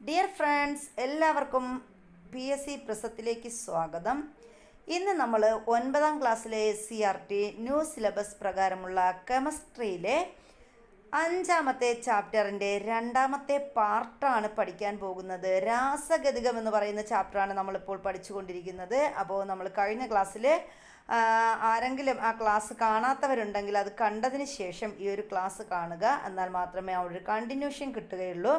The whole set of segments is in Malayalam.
ഡിയർ ഫ്രണ്ട്സ്, എല്ലാവർക്കും PSC പ്രസത്തിലേക്ക് സ്വാഗതം. ഇന്ന് നമ്മൾ 9ാം ക്ലാസ്സിലെ CRT ന്യൂ സിലബസ് പ്രകാരമുള്ള കെമിസ്ട്രിയിലെ 5ാമത്തെ ചാപ്റ്ററിൻ്റെ 2ാമത്തെ പാർട്ടാണ് പഠിക്കാൻ പോകുന്നത്. രാസഗതികം എന്ന് പറയുന്ന ചാപ്റ്ററാണ് നമ്മളിപ്പോൾ പഠിച്ചുകൊണ്ടിരിക്കുന്നത്. അപ്പോൾ നമ്മൾ കഴിഞ്ഞ ക്ലാസ്സിൽ ആരെങ്കിലും ആ ക്ലാസ് കാണാത്തവരുണ്ടെങ്കിൽ അത് കണ്ടതിന് ശേഷം ഈ ഒരു ക്ലാസ് കാണുക, എന്നാൽ മാത്രമേ ആ ഒരു കണ്ടിന്യൂഷൻ കിട്ടുകയുള്ളൂ.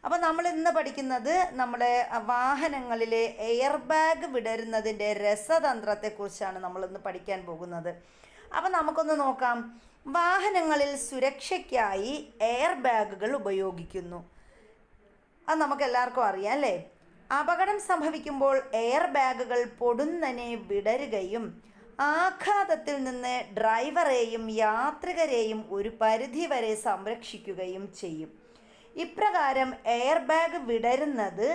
അപ്പോൾ നമ്മൾ ഇന്ന് പഠിക്കുന്നത് നമ്മുടെ വാഹനങ്ങളിലെ എയർ ബാഗ് വിടരുന്നതിൻ്റെ രസതന്ത്രത്തെക്കുറിച്ചാണ് നമ്മളിന്ന് പഠിക്കാൻ പോകുന്നത്. അപ്പോൾ നമുക്കൊന്ന് നോക്കാം. വാഹനങ്ങളിൽ സുരക്ഷയ്ക്കായി എയർ ബാഗുകൾ ഉപയോഗിക്കുന്നു. അത് നമുക്ക് എല്ലാവർക്കും അറിയാം അല്ലേ? അപകടം സംഭവിക്കുമ്പോൾ എയർ ബാഗുകൾ പൊടുന്നനെ വിടരുകയും ആഘാതത്തിൽ നിന്ന് ഡ്രൈവറെയും യാത്രികരെയും ഒരു പരിധിവരെ സംരക്ഷിക്കുകയും ചെയ്യും. ഇപ്രകാരം എയർ ബാഗ് വിടരുന്നത്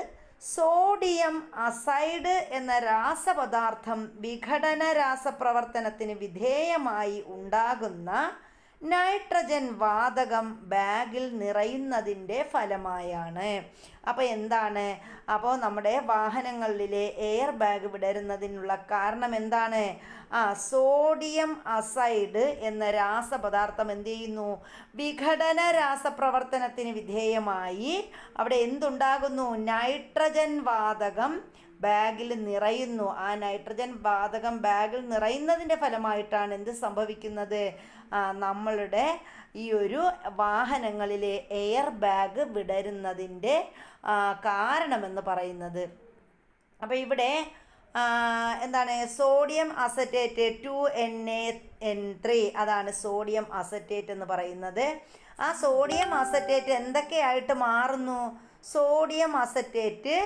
സോഡിയം അസൈഡ് എന്ന രാസപദാർത്ഥം വിഘടന രാസപ്രവർത്തനത്തിന് വിധേയമായി ഉണ്ടാകുന്ന നൈട്രജൻ വാതകം ബാഗിൽ നിറയുന്നതിൻ്റെ ഫലമായാണ്. അപ്പോൾ എന്താണ്? അപ്പോൾ നമ്മുടെ വാഹനങ്ങളിലെ എയർ ബാഗ് വിടരുന്നതിനുള്ള കാരണം എന്താണ്? സോഡിയം അസൈഡ് എന്ന രാസപദാർത്ഥം എന്ത് ചെയ്യുന്നു? വിഘടന രാസപ്രവർത്തനത്തിന് വിധേയമായി അവിടെ എന്തുണ്ടാകുന്നു? നൈട്രജൻ വാതകം ബാഗിൽ നിറയുന്നു. ആ നൈട്രജൻ വാതകം ബാഗിൽ നിറയുന്നതിൻ്റെ ഫലമായിട്ടാണ് എന്ത് സംഭവിക്കുന്നത്? നമ്മളുടെ ഈ ഒരു വാഹനങ്ങളിലെ എയർ ബാഗ് വിടരുന്നതിൻ്റെ കാരണമെന്ന് പറയുന്നത്. അപ്പോൾ ഇവിടെ എന്താണ്? സോഡിയം അസറ്റേറ്റ് 2NaN3, അതാണ് സോഡിയം അസറ്റേറ്റ് എന്ന് പറയുന്നത്. ആ സോഡിയം അസറ്റേറ്റ് എന്തൊക്കെയായിട്ട് മാറുന്നു? സോഡിയം അസറ്റേറ്റ്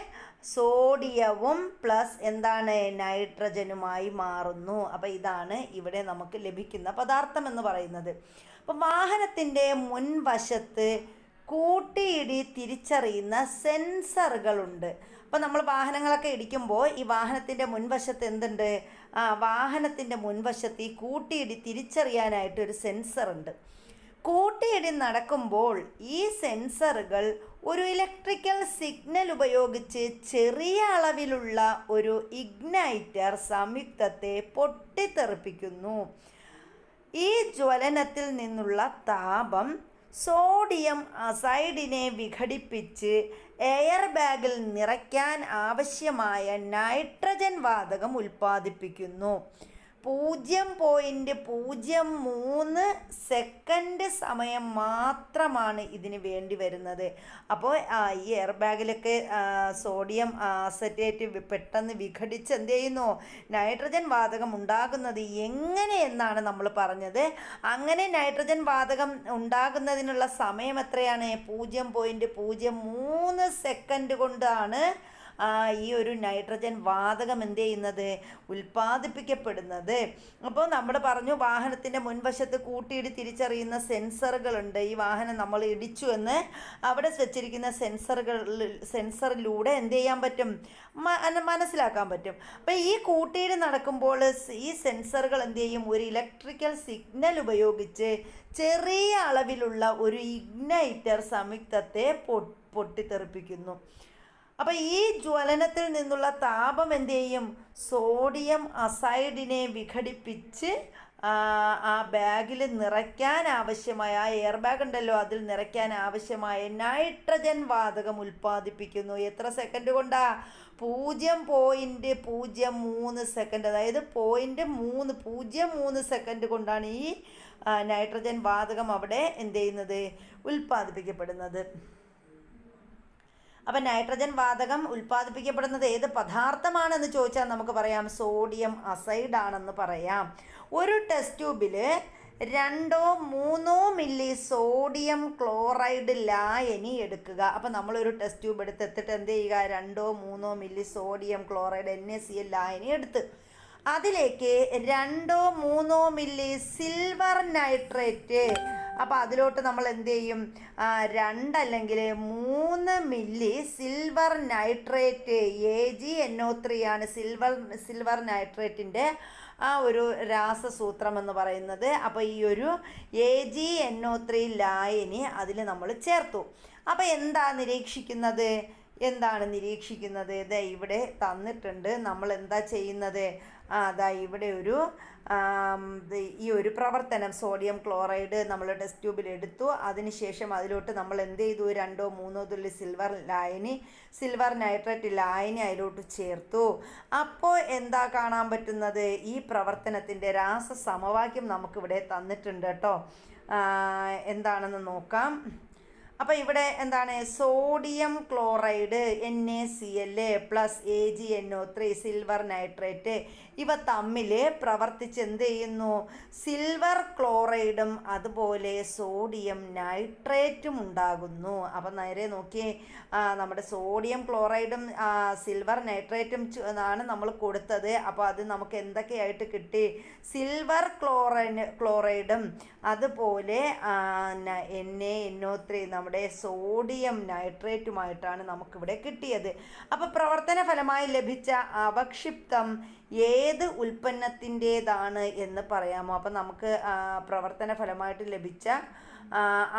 സോഡിയവും പ്ലസ് എന്താണ്? നൈട്രജനുമായി മാറുന്നു. അപ്പോൾ ഇതാണ് ഇവിടെ നമുക്ക് ലഭിക്കുന്ന പദാർത്ഥം എന്ന് പറയുന്നത്. അപ്പോൾ വാഹനത്തിൻ്റെ മുൻവശത്ത് കൂട്ടിയിടി തിരിച്ചറിയുന്ന സെൻസറുകളുണ്ട്. അപ്പോൾ നമ്മൾ വാഹനങ്ങളൊക്കെ ഇടിക്കുമ്പോൾ ഈ വാഹനത്തിൻ്റെ മുൻവശത്ത് എന്തുണ്ട്? വാഹനത്തിൻ്റെ മുൻവശത്ത് ഈ കൂട്ടിയിടി തിരിച്ചറിയാനായിട്ട് ഒരു സെൻസറുണ്ട്. കൂട്ടിയിടി നടക്കുമ്പോൾ ഈ സെൻസറുകൾ ഒരു ഇലക്ട്രിക്കൽ സിഗ്നൽ ഉപയോഗിച്ച് ചെറിയ അളവിലുള്ള ഒരു ഇഗ്നൈറ്റർ സംയുക്തത്തെ പൊട്ടിത്തെറിപ്പിക്കുന്നു. ഈ ജ്വലനത്തിൽ നിന്നുള്ള താപം സോഡിയം അസൈഡിനെ വിഘടിപ്പിച്ച് എയർ ബാഗിൽ നിറയ്ക്കാൻ ആവശ്യമായ നൈട്രജൻ വാതകം ഉൽപ്പാദിപ്പിക്കുന്നു. 0.03 സെക്കൻഡ് സമയം മാത്രമാണ് ഇതിന് വേണ്ടി വരുന്നത്. അപ്പോൾ ഈ എയർ ബാഗിലൊക്കെ സോഡിയം അസറ്റേറ്റ് പെട്ടെന്ന് വിഘടിച്ച് എന്ത് ചെയ്യുന്നു? നൈട്രജൻ വാതകം ഉണ്ടാകുന്നത് എങ്ങനെയെന്നാണ് നമ്മൾ പറഞ്ഞത്. അങ്ങനെ നൈട്രജൻ വാതകം ഉണ്ടാകുന്നതിനുള്ള സമയം എത്രയാണ്? 0.03 സെക്കൻഡ് കൊണ്ടാണ് ഈ ഒരു നൈട്രജൻ വാതകം എന്ത് ചെയ്യുന്നത്? ഉൽപ്പാദിപ്പിക്കപ്പെടുന്നത്. അപ്പോൾ നമ്മൾ പറഞ്ഞു വാഹനത്തിൻ്റെ മുൻവശത്ത് കൂട്ടിയിടി തിരിച്ചറിയുന്ന സെൻസറുകളുണ്ട്. ഈ വാഹനം നമ്മൾ ഇടിച്ചു എന്ന് അവിടെ വെച്ചിരിക്കുന്ന സെൻസറിലൂടെ എന്ത് ചെയ്യാൻ പറ്റും? മനസ്സിലാക്കാൻ പറ്റും. അപ്പോൾ ഈ കൂട്ടിയിടി നടക്കുമ്പോൾ ഈ സെൻസറുകൾ എന്ത് ചെയ്യും? ഒരു ഇലക്ട്രിക്കൽ സിഗ്നൽ ഉപയോഗിച്ച് ചെറിയ അളവിലുള്ള ഒരു ഇഗ്നൈറ്റർ സംയുക്തത്തെ പൊട്ടിത്തെറിപ്പിക്കുന്നു. അപ്പോൾ ഈ ജ്വലനത്തിൽ നിന്നുള്ള താപം എന്ത് ചെയ്യും? സോഡിയം അസൈഡിനെ വിഘടിപ്പിച്ച് ആ ബാഗിൽ നിറയ്ക്കാൻ ആവശ്യമായ, ആ എയർ ബാഗ് ഉണ്ടല്ലോ അതിൽ നിറയ്ക്കാൻ ആവശ്യമായ നൈട്രജൻ വാതകം ഉൽപ്പാദിപ്പിക്കുന്നു. എത്ര സെക്കൻഡ് കൊണ്ടാ? 0.03 സെക്കൻഡ്, അതായത് 0.03 സെക്കൻഡ് കൊണ്ടാണ് ഈ നൈട്രജൻ വാതകം അവിടെ എന്ത് ചെയ്യുന്നത്? ഉൽപ്പാദിപ്പിക്കപ്പെടുന്നത്. അപ്പം നൈട്രജൻ വാതകം ഉൽപ്പാദിപ്പിക്കപ്പെടുന്നത് ഏത് പദാർത്ഥമാണെന്ന് ചോദിച്ചാൽ നമുക്ക് പറയാം സോഡിയം അസൈഡാണെന്ന് പറയാം. ഒരു ടെസ്റ്റ് ട്യൂബിൽ 2-3 മില്ലി സോഡിയം ക്ലോറൈഡ് ലായനി എടുക്കുക. അപ്പം നമ്മളൊരു ടെസ്റ്റ് ട്യൂബ് എടുത്തിട്ട് എന്ത് ചെയ്യുക? 2-3 മില്ലി സോഡിയം ക്ലോറൈഡ് NaCl ലായനി എടുത്ത് അതിലേക്ക് 2-3 മില്ലി സിൽവർ നൈട്രേറ്റ്, അപ്പോൾ അതിലോട്ട് നമ്മൾ എന്ത് ചെയ്യും? 2 അല്ലെങ്കിൽ 3 മില്ലി സിൽവർ നൈട്രേറ്റ്, AgNO3 ആണ് സിൽവർ നൈട്രേറ്റിൻ്റെ ആ ഒരു രാസസൂത്രം എന്ന് പറയുന്നത്. അപ്പോൾ ഈ ഒരു AgNO3 ലായനി അതിൽ നമ്മൾ ചേർത്തു. അപ്പോൾ എന്താ നിരീക്ഷിക്കുന്നത്? എന്താണ് നിരീക്ഷിക്കുന്നത്? ദേ ഇവിടെ തന്നിട്ടുണ്ട്. നമ്മൾ എന്താ ചെയ്യുന്നത്? അതാ ഇവിടെ ഒരു ഈ ഒരു പ്രവർത്തനം സോഡിയം ക്ലോറൈഡ് നമ്മൾ ടെസ്റ്റ് ട്യൂബിൽ എടുത്തു. അതിനുശേഷം അതിലോട്ട് നമ്മൾ എന്ത് ചെയ്തു? 2-3 തുള്ളി സിൽവർ നൈട്രേറ്റ് ലായനി അതിലോട്ട് ചേർത്തു. അപ്പോൾ എന്താ കാണാൻ പറ്റുന്നത്? ഈ പ്രവർത്തനത്തിൻ്റെ രാസസമവാക്യം നമുക്കിവിടെ തന്നിട്ടുണ്ട് കേട്ടോ. എന്താണെന്ന് നോക്കാം. അപ്പോൾ ഇവിടെ എന്താണ്? Sodium chloride NaCl plus AgNO3 silver nitrate ഇവ തമ്മിൽ പ്രവർത്തിച്ച് എന്ത് ചെയ്യുന്നു? സിൽവർ ക്ലോറൈഡും അതുപോലെ സോഡിയം നൈട്രേറ്റും ഉണ്ടാകുന്നു. അപ്പം നേരെ നോക്കിയേ, നമ്മുടെ സോഡിയം ക്ലോറൈഡും സിൽവർ നൈട്രേറ്റും ആണ് നമ്മൾ കൊടുത്തത്. അപ്പോൾ അത് നമുക്ക് എന്തൊക്കെയായിട്ട് കിട്ടി? സിൽവർ ക്ലോറൈഡും അതുപോലെ NaNO3 നമ്മുടെ സോഡിയം നൈട്രേറ്റുമായിട്ടാണ് നമുക്കിവിടെ കിട്ടിയത്. അപ്പോൾ പ്രവർത്തന ഫലമായി ലഭിച്ച അവക്ഷിപ്തം ഏത് ഉൽപ്പന്നത്തിൻ്റേതാണ് എന്ന് പറയാമോ? അപ്പം നമുക്ക് പ്രവർത്തന ഫലമായിട്ട് ലഭിച്ച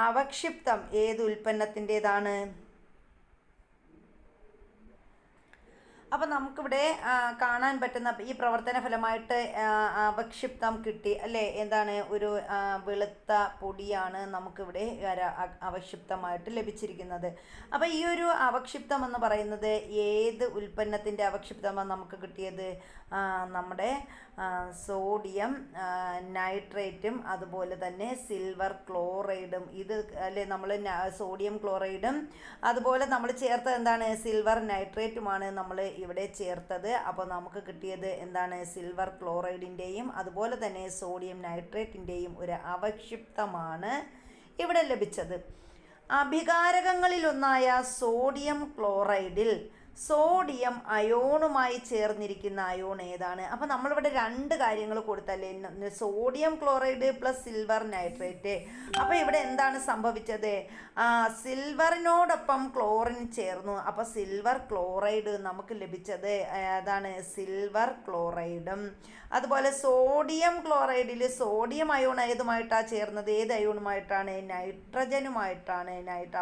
അവക്ഷിപ്തം ഏത് ഉൽപ്പന്നത്തിൻ്റേതാണ്? അപ്പം നമുക്കിവിടെ കാണാൻ പറ്റുന്ന ഈ പ്രവർത്തന ഫലമായിട്ട് അവക്ഷിപ്തം കിട്ടി അല്ലേ? എന്താണ്? ഒരു വെളുത്ത പൊടിയാണ് നമുക്കിവിടെ അവക്ഷിപ്തമായിട്ട് ലഭിച്ചിരിക്കുന്നത്. അപ്പോൾ ഈ ഒരു അവക്ഷിപ്തം എന്ന് പറയുന്നത് ഏത് ഉൽപ്പന്നത്തിൻ്റെ അവക്ഷിപ്തമാണ് നമുക്ക് കിട്ടിയത്? നമ്മുടെ സോഡിയം നൈട്രേറ്റും അതുപോലെ തന്നെ സിൽവർ ക്ലോറൈഡും. ഇത് അല്ലേ നമ്മൾ സോഡിയം ക്ലോറൈഡും അതുപോലെ നമ്മൾ ചേർത്തത് എന്താണ്? സിൽവർ നൈട്രേറ്റുമാണ് നമ്മൾ ഇവിടെ ചേർത്തത്. അപ്പോൾ നമുക്ക് കിട്ടിയത് എന്താണ്? സിൽവർ ക്ലോറൈഡിൻ്റെയും അതുപോലെ തന്നെ സോഡിയം നൈട്രേറ്റിൻ്റെയും ഒരു അവക്ഷിപ്തമാണ് ഇവിടെ ലഭിച്ചത്. അഭികാരകങ്ങളിലൊന്നായ സോഡിയം ക്ലോറൈഡിൽ സോഡിയം അയോണുമായി ചേർന്നിരിക്കുന്ന അയോൺ ഏതാണ്? അപ്പോൾ നമ്മളിവിടെ 2 കാര്യങ്ങൾ കൊടുത്തല്ലേ, sodium chloride plus silver nitrate. അപ്പോൾ ഇവിടെ എന്താണ് സംഭവിച്ചത്? സിൽവറിനോടൊപ്പം ക്ലോറിൻ ചേർന്നു. അപ്പോൾ സിൽവർ ക്ലോറൈഡ് നമുക്ക് ലഭിച്ചത് അതാണ് സിൽവർ ക്ലോറൈഡും. അതുപോലെ സോഡിയം ക്ലോറൈഡിൽ സോഡിയം അയോൺ ഏതുമായിട്ടാണ് ചേർന്നത്? ഏത് അയോണുമായിട്ടാണ്? നൈട്രജനുമായിട്ടാണ്.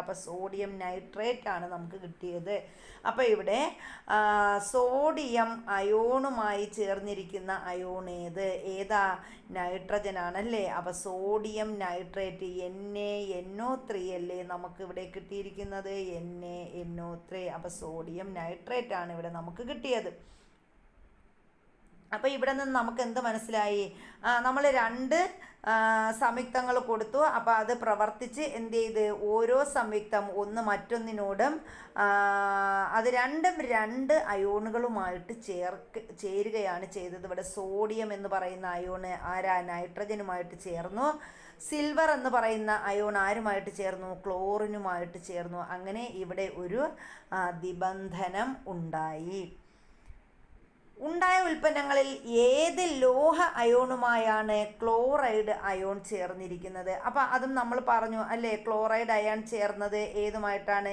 അപ്പോൾ സോഡിയം നൈട്രേറ്റ് ആണ് നമുക്ക് കിട്ടിയത്. അപ്പോൾ ഇവിടെ സോഡിയം അയോണുമായി ചേർന്നിരിക്കുന്ന അയോൺ ഏതാ? നൈട്രജൻ ആണല്ലേ. അപ്പോൾ സോഡിയം നൈട്രേറ്റ് NaNO3 അല്ലേ നമുക്കിവിടെ കിട്ടിയിരിക്കുന്നത്? NaNO3. അപ്പോൾ സോഡിയം നൈട്രേറ്റ് ആണ് ഇവിടെ നമുക്ക് കിട്ടിയത്. അപ്പോൾ ഇവിടെ നിന്ന് നമുക്ക് എന്ത് മനസ്സിലായി? നമ്മൾ 2 സംയുക്തങ്ങൾ കൊടുത്തു. അപ്പോൾ അത് പ്രവർത്തിച്ച് എന്ത് ചെയ്ത്? ഓരോ സംയുക്തം ഒന്ന് മറ്റൊന്നിനോടും അത് രണ്ടും 2 അയോണുകളുമായിട്ട് ചേരുകയാണ് ചെയ്തത്. ഇവിടെ സോഡിയം എന്ന് പറയുന്ന അയോണ് നൈട്രജനുമായിട്ട് ചേർന്നു. സിൽവർ എന്ന് പറയുന്ന അയോൺ ആരുമായിട്ട് ചേർന്നു? ക്ലോറിനുമായിട്ട് ചേർന്നു. അങ്ങനെ ഇവിടെ ഒരു ദിബന്ധനം ഉണ്ടായ ഉൽപ്പന്നങ്ങളിൽ ഏത് ലോഹ അയോണുമായാണ് ക്ലോറൈഡ് അയോൺ ചേർന്നിരിക്കുന്നത്? അപ്പോൾ അതും നമ്മൾ പറഞ്ഞു അല്ലേ, ക്ലോറൈഡ് അയോൺ ചേർന്നത് ഏതുമായിട്ടാണ്?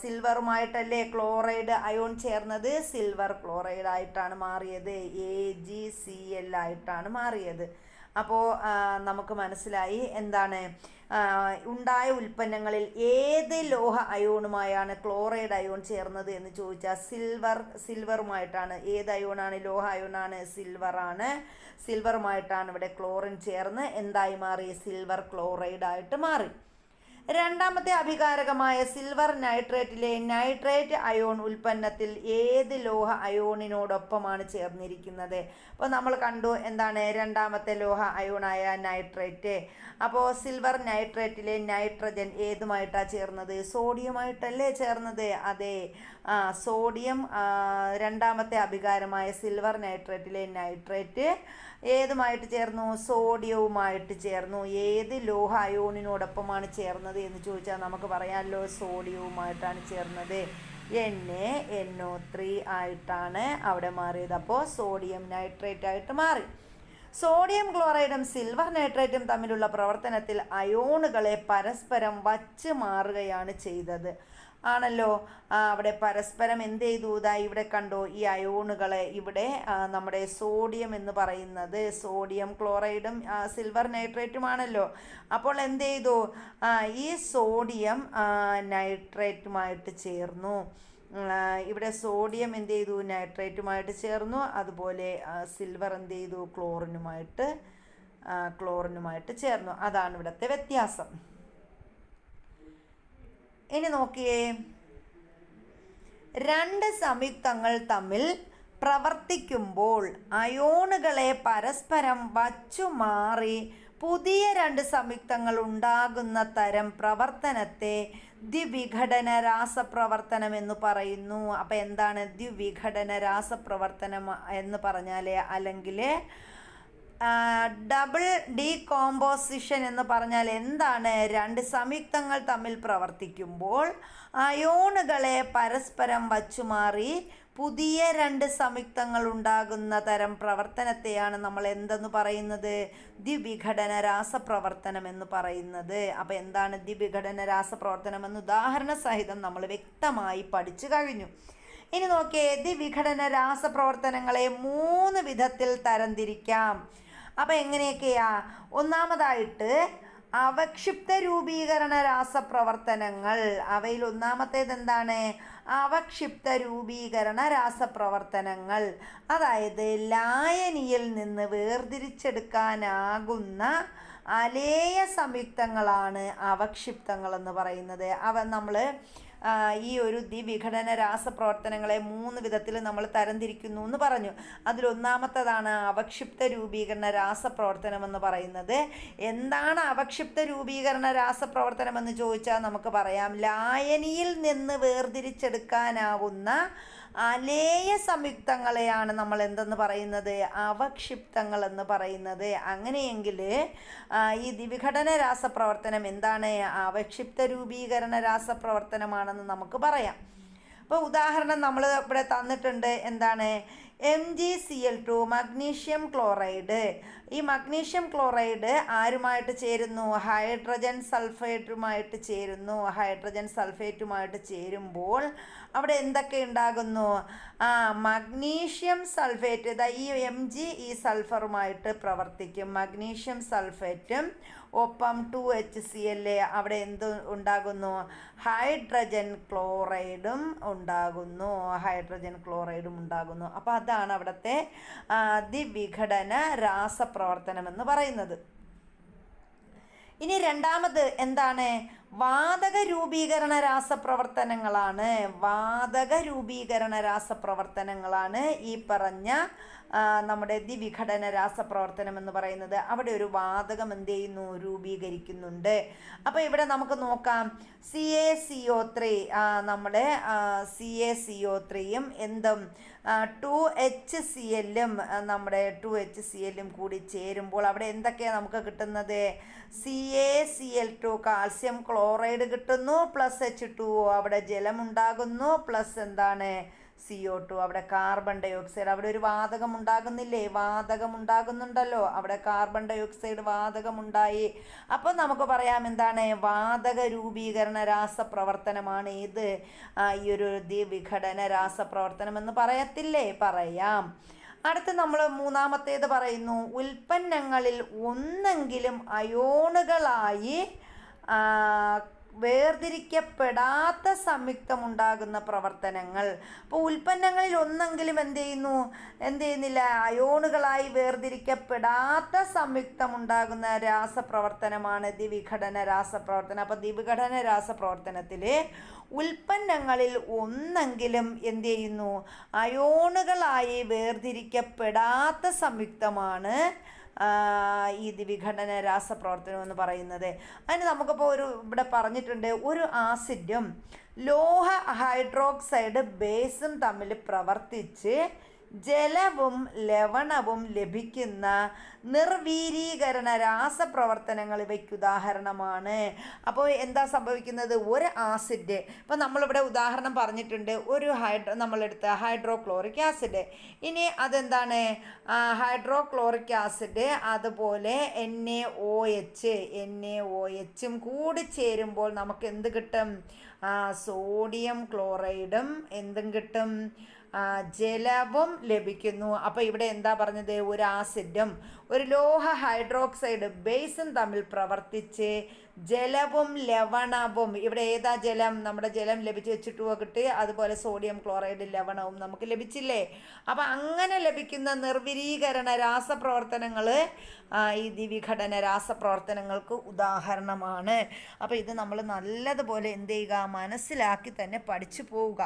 സിൽവറുമായിട്ടല്ലേ ക്ലോറൈഡ് അയോൺ ചേർന്നത്? സിൽവർ ക്ലോറൈഡ് ആയിട്ടാണ് മാറിയത്. AgCl ആയിട്ടാണ് മാറിയത്. അപ്പോൾ നമുക്ക് മനസ്സിലായി എന്താണ് ഉണ്ടായ ഉൽപ്പന്നങ്ങളിൽ ഏത് ലോഹ അയോണുമായാണ് ക്ലോറൈഡ് അയോൺ ചേർന്നത് എന്ന് ചോദിച്ചാൽ സിൽവറുമായിട്ടാണ്. ഏത് അയോണാണ്? ലോഹ അയോണാണ്, സിൽവറാണ്. സിൽവറുമായിട്ടാണ് ഇവിടെ ക്ലോറിൻ ചേർന്ന് എന്തായി മാറി? സിൽവർ ക്ലോറൈഡ് ആയിട്ട് മാറി. രണ്ടാമത്തെ അഭികാരകമായ സിൽവർ നൈട്രേറ്റിലെ നൈട്രേറ്റ് അയോൺ ഉൽപ്പന്നത്തിൽ ഏത് ലോഹ അയോണിനോടൊപ്പമാണ് ചേർന്നിരിക്കുന്നത്? അപ്പോൾ നമ്മൾ കണ്ടു എന്താണ് രണ്ടാമത്തെ ലോഹ അയോണായ നൈട്രേറ്റ്. അപ്പോൾ സിൽവർ നൈട്രേറ്റിലെ നൈട്രജൻ ഏതുമായിട്ടാണ് ചേർന്നത്? സോഡിയമായിട്ടല്ലേ ചേർന്നത്? അതെ, സോഡിയം രണ്ടാമത്തെ അഭികാരമായ സിൽവർ നൈട്രേറ്റിലെ നൈട്രേറ്റ് ഏതുമായിട്ട് ചേർന്നു? സോഡിയവുമായിട്ട് ചേർന്നു. ഏത് ലോഹ അയോണിനോടൊപ്പമാണ് ചേർന്നത് എന്ന് ചോദിച്ചാൽ നമുക്ക് പറയാമല്ലോ, സോഡിയവുമായിട്ടാണ് ചേർന്നത്. NaNO3 ആയിട്ടാണ് അവിടെ മാറിയത്. അപ്പോൾ സോഡിയം നൈട്രേറ്റ് ആയിട്ട് മാറി. സോഡിയം ക്ലോറൈഡും സിൽവർ നൈട്രേറ്റും തമ്മിലുള്ള പ്രവർത്തനത്തിൽ അയോണുകളെ പരസ്പരം വച്ച് മാറുകയാണ് ചെയ്തത്. ആണല്ലോ. അവിടെ പരസ്പരം എന്ത് ചെയ്തു? ഇവിടെ കണ്ടോ, ഈ അയോണുകളെ ഇവിടെ നമ്മുടെ സോഡിയം എന്ന് പറയുന്നത് സോഡിയം ക്ലോറൈഡും സിൽവർ നൈട്രേറ്റുമാണല്ലോ. അപ്പോൾ എന്ത് ചെയ്തു? ഈ സോഡിയം നൈട്രേറ്റുമായിട്ട് ചേർന്നു. ഇവിടെ സോഡിയം എന്ത് ചെയ്തു? നൈട്രേറ്റുമായിട്ട് ചേർന്നു. അതുപോലെ സിൽവർ എന്ത് ചെയ്തു? ക്ലോറിനുമായിട്ട് ചേർന്നു. അതാണ് ഇവിടുത്തെ വ്യത്യാസം. ഇനി നോക്കിയേ, രണ്ട് സംയുക്തങ്ങൾ തമ്മിൽ പ്രവർത്തിക്കുമ്പോൾ അയോണുകളെ പരസ്പരം വച്ചുമാറി പുതിയ രണ്ട് സംയുക്തങ്ങൾ ഉണ്ടാകുന്ന തരം പ്രവർത്തനത്തെ ദ്വിവിഘടന രാസപ്രവർത്തനം എന്ന് പറയുന്നു. അപ്പം എന്താണ് ദ്വിവിഘടന രാസപ്രവർത്തനം എന്ന് പറഞ്ഞാൽ? അല്ലെങ്കിൽ ഡബിൾ ഡീകോമ്പോസിഷൻ എന്ന് പറഞ്ഞാൽ എന്താണ്? രണ്ട് സംയുക്തങ്ങൾ തമ്മിൽ പ്രവർത്തിക്കുമ്പോൾ അയോണുകളെ പരസ്പരം വച്ചുമാറി പുതിയ രണ്ട് സംയുക്തങ്ങൾ ഉണ്ടാകുന്ന തരം പ്രവർത്തനത്തെയാണ് നമ്മൾ എന്തെന്ന് പറയുന്നത്? ദ്വിവിഘടന രാസപ്രവർത്തനം എന്ന് പറയുന്നത്. അപ്പോൾ എന്താണ് ദ്വിവിഘടന രാസപ്രവർത്തനം എന്ന് ഉദാഹരണ സഹിതം നമ്മൾ വ്യക്തമായി പഠിച്ചു കഴിഞ്ഞു. ഇനി നോക്കിയേ, ദ്വിവിഘടന രാസപ്രവർത്തനങ്ങളെ 3 വിധത്തിൽ തരംതിരിക്കാം. അപ്പം എങ്ങനെയൊക്കെയാ? ഒന്നാമതായിട്ട് അവക്ഷിപ്ത രൂപീകരണ രാസപ്രവർത്തനങ്ങൾ. അവയിൽ ഒന്നാമത്തേത് എന്താണ്? അവക്ഷിപ്ത രൂപീകരണ രാസപ്രവർത്തനങ്ങൾ. അതായത് ലായനിയിൽ നിന്ന് വേർതിരിച്ചെടുക്കാനാകുന്ന അലേയ സംയുക്തങ്ങളാണ് അവക്ഷിപ്തങ്ങൾ എന്ന് പറയുന്നത്. അവ നമ്മൾ ഈ ഒരു ദ്വിവിഘടന രാസപ്രവർത്തനങ്ങളെ 3 വിധത്തിൽ നമ്മൾ തരംതിരിക്കുന്നു എന്ന് പറഞ്ഞു. അതിലൊന്നാമത്തേതാണ് അവക്ഷിപ്ത രൂപീകരണ രാസപ്രവർത്തനം എന്ന് പറയുന്നത്. എന്താണ് അവക്ഷിപ്ത രൂപീകരണ രാസപ്രവർത്തനം എന്ന് ചോദിച്ചാൽ നമുക്ക് പറയാം, ലായനിയിൽ നിന്ന് വേർതിരിച്ചെടുക്കാനാവുന്ന അലേയ സംയുക്തങ്ങളെയാണ് നമ്മൾ എന്തെന്ന് പറയുന്നത്? അവക്ഷിപ്തങ്ങൾ എന്ന് പറയുന്നത്. അങ്ങനെയെങ്കിൽ ഈ ദ്വിവിഘടന രാസപ്രവർത്തനം എന്താണ്? അവക്ഷിപ്ത രൂപീകരണ രാസപ്രവർത്തനമാണെന്ന് നമുക്ക് പറയാം. അപ്പോൾ ഉദാഹരണം നമ്മൾ ഇവിടെ തന്നിട്ടുണ്ട്. എന്താണ്? MgCl2 magnesium chloride. ഈ മഗ്നീഷ്യം ക്ലോറൈഡ് ആരുമായിട്ട് ചേരുന്നു? ഹൈഡ്രജൻ സൾഫേറ്റുമായിട്ട് ചേരുന്നു. ഹൈഡ്രജൻ സൾഫേറ്റുമായിട്ട് ചേരുമ്പോൾ അവിടെ എന്തൊക്കെ ഉണ്ടാകുന്നു? മഗ്നീഷ്യം സൾഫേറ്റ്, ഈ Mg ഈ സൾഫറുമായിട്ട് പ്രവർത്തിക്കും. മഗ്നീഷ്യം സൾഫേറ്റും ഒപ്പം 2HCl അവിടെ എന്ത് ഉണ്ടാകുന്നു? ഹൈഡ്രജൻ ക്ലോറൈഡും ഉണ്ടാകുന്നു. അപ്പോൾ അതാണ് അവിടുത്തെ ദ്വിവിഘടന രാസപ്രവർത്തനം എന്ന് പറയുന്നത്. ഇനി രണ്ടാമത് എന്താണ്? വാതക രൂപീകരണ രാസപ്രവർത്തനങ്ങളാണ്. ഈ പറഞ്ഞ നമ്മുടെ ദ്വിവിഘടന രാസപ്രവർത്തനം എന്ന് പറയുന്നത്. അവിടെ ഒരു വാതകം എന്ത് ചെയ്യുന്നു? രൂപീകരിക്കുന്നുണ്ട്. അപ്പോൾ ഇവിടെ നമുക്ക് നോക്കാം, CaCO3 നമ്മുടെ CaCO3യും എന്തും 2HClഉം നമ്മുടെ 2HClഉം കൂടി ചേരുമ്പോൾ അവിടെ എന്തൊക്കെയാണ് നമുക്ക് കിട്ടുന്നത്? CaCl2 കാൽസ്യം ക്ലോറൈഡ് കിട്ടുന്നു, പ്ലസ് H2O അവിടെ ജലമുണ്ടാകുന്നു, പ്ലസ് എന്താണ്? CO2 അവിടെ കാർബൺ ഡൈ ഓക്സൈഡ്. അവിടെ ഒരു വാതകം ഉണ്ടാകുന്നില്ലേ? വാതകം ഉണ്ടാകുന്നുണ്ടല്ലോ. അവിടെ കാർബൺ ഡൈ ഓക്സൈഡ് വാതകമുണ്ടായി. അപ്പോൾ നമുക്ക് പറയാം എന്താണ്? വാതക രൂപീകരണ രാസപ്രവർത്തനമാണ് ഇത്. ഈ ഒരു ദ്വിവിഘടന രാസപ്രവർത്തനം എന്ന് പറയത്തില്ലേ? പറയാം. അടുത്ത് നമ്മൾ മൂന്നാമത്തേത് പറയുന്നു, ഉൽപ്പന്നങ്ങളിൽ ഒന്നെങ്കിലും അയോണുകളായി വേർതിരിക്കപ്പെടാത്ത സംയുക്തമുണ്ടാകുന്ന പ്രവർത്തനങ്ങൾ. അപ്പോൾ ഉൽപ്പന്നങ്ങളിൽ ഒന്നെങ്കിലും എന്ത് ചെയ്യുന്നില്ല? അയോണുകളായി വേർതിരിക്കപ്പെടാത്ത സംയുക്തമുണ്ടാകുന്ന രാസപ്രവർത്തനമാണ് ദ്വിവിഘടന രാസപ്രവർത്തനം. അപ്പോൾ ദ്വിവിഘടന രാസപ്രവർത്തനത്തിൽ ഉൽപ്പന്നങ്ങളിൽ ഒന്നെങ്കിലും എന്ത് ചെയ്യുന്നു? അയോണുകളായി വേർതിരിക്കപ്പെടാത്ത സംയുക്തമാണ് ഈ ദ്വിവിഘടന രാസപ്രവർത്തനം എന്ന് പറയുന്നത്. അതിന് നമുക്കിപ്പോൾ ഇവിടെ പറഞ്ഞിട്ടുണ്ട്, ഒരു ആസിഡും ലോഹ ഹൈഡ്രോക്സൈഡ് ബേസും തമ്മിൽ പ്രവർത്തിച്ച് ജലവും ലവണവും ലഭിക്കുന്ന നിർവീരീകരണ രാസപ്രവർത്തനങ്ങൾ ഇവയ്ക്ക് ഉദാഹരണമാണ്. അപ്പോൾ എന്താ സംഭവിക്കുന്നത്? ഒരു ആസിഡ്, ഇപ്പം നമ്മളിവിടെ ഉദാഹരണം പറഞ്ഞിട്ടുണ്ട്, ഒരു നമ്മളെടുത്ത ഹൈഡ്രോക്ലോറിക് ആസിഡ്. ഇനി അതെന്താണ്? ഹൈഡ്രോക്ലോറിക് ആസിഡ് അതുപോലെ NaOHും കൂടി ചേരുമ്പോൾ നമുക്ക് എന്ത് കിട്ടും? സോഡിയം ക്ലോറൈഡും എന്തും കിട്ടും? ജലവും ലഭിക്കുന്നു. അപ്പോൾ ഇവിടെ എന്താ പറഞ്ഞത്? ഒരു ആസിഡും ഒരു ലോഹ ഹൈഡ്രോക്സൈഡ് ബേസും തമ്മിൽ പ്രവർത്തിച്ച് ജലവും ലവണവും, ഇവിടെ ഏതാ ജലം? നമ്മുടെ ജലം ലഭിച്ചു വെച്ചിട്ട് കിട്ടി, അതുപോലെ സോഡിയം ക്ലോറൈഡ് ലവണവും നമുക്ക് ലഭിച്ചില്ലേ? അപ്പം അങ്ങനെ ലഭിക്കുന്ന നിർവിരീകരണ രാസപ്രവർത്തനങ്ങൾ ഈ ദ്വിവിഘടന രാസപ്രവർത്തനങ്ങൾക്ക് ഉദാഹരണമാണ്. അപ്പോൾ ഇത് നമ്മൾ നല്ലതുപോലെ എന്ത് ചെയ്യുക? മനസ്സിലാക്കി തന്നെ പഠിച്ചു പോവുക.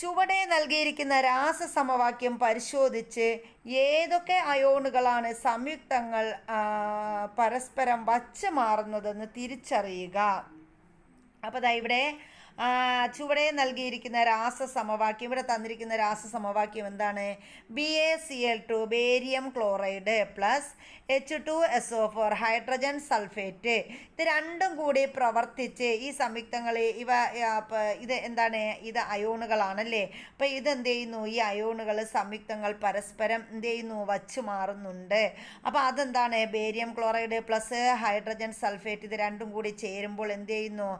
ചുവടെ നൽകിയിരിക്കുന്ന രാസസമവാക്യം പരിശോധിച്ച് ഏതൊക്കെ അയോണുകളാണ് സംയുക്തങ്ങൾ പരസ്പരം വച്ച് മാറുന്നതെന്ന് തിരിച്ചറിയുക. അപ്പോൾ ദാ ഇവിടെ ചുവടെ നൽകിയിരിക്കുന്ന രാസസമവാക്യം, ഇവിടെ തന്നിരിക്കുന്ന രാസസമവാക്യം എന്താണ്? BaCl2 barium chloride plus H2SO4 hydrogen sulphate. ഇത് രണ്ടും കൂടി പ്രവർത്തിച്ച് ഈ സംയുക്തങ്ങളെ ഇത് എന്താണ്? ഇത് അയോണുകളാണല്ലേ. അപ്പോൾ ഇതെന്ത് ചെയ്യുന്നു? ഈ അയോണുകൾ സംയുക്തങ്ങൾ പരസ്പരം എന്ത് ചെയ്യുന്നു? വച്ചു മാറുന്നുണ്ട്. അപ്പോൾ അതെന്താണ്? Barium chloride plus hydrogen sulphate ഇത് രണ്ടും കൂടി ചേരുമ്പോൾ എന്ത് ചെയ്യുന്നു?